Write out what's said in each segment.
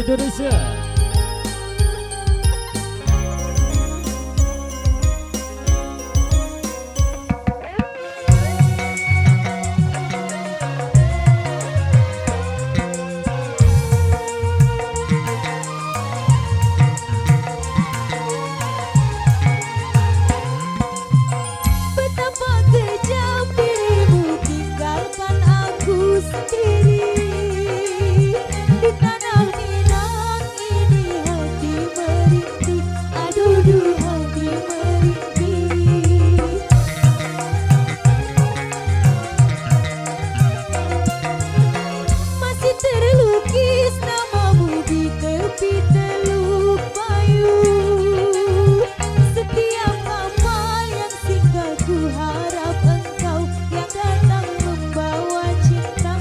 Indonesia. Betapa kejam dirimu tinggalkan aku sendiri di tanah Minang ini, hati merintih, aduh hati merintih. Masih terlukis namamu di tepi Teluk Bayu. Setiap kapal yang singgah ku harap engkau yang datang membawa cinta.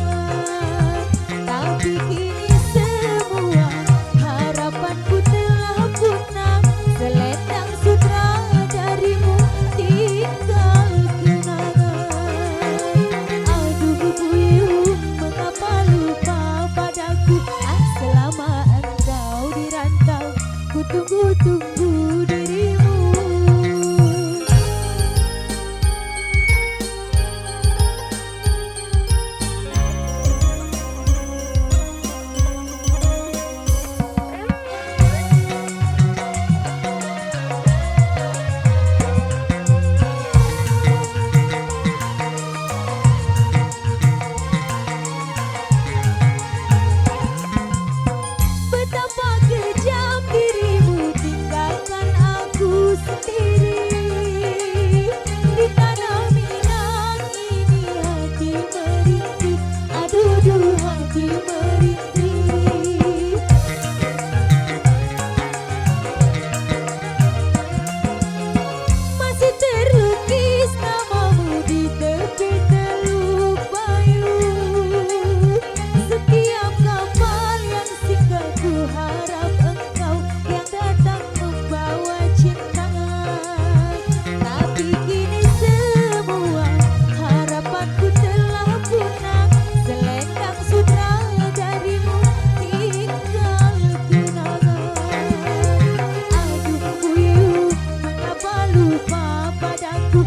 Tapi kini semua harapanku telah punah. Selendang sutra darimu tinggal kenangan. Aduh buyung, mengapa lupa padaku? Selama engkau di rantau, ku tunggu-tunggu dirimu. Betapa kejam dirimu tinggalkan aku sendiri di tanah Minang ini, hati merintih, aduh hati merintih. Masih terlukis namamu di tepi Teluk Bayu. Setiap kapal yang singgah ku harap engkau yang datang membawa cinta. Tapi kini semua harapanku telah punah. Selendang sutra darimu tinggal kenangan. Aduh buyung, mengapa lupa padaku?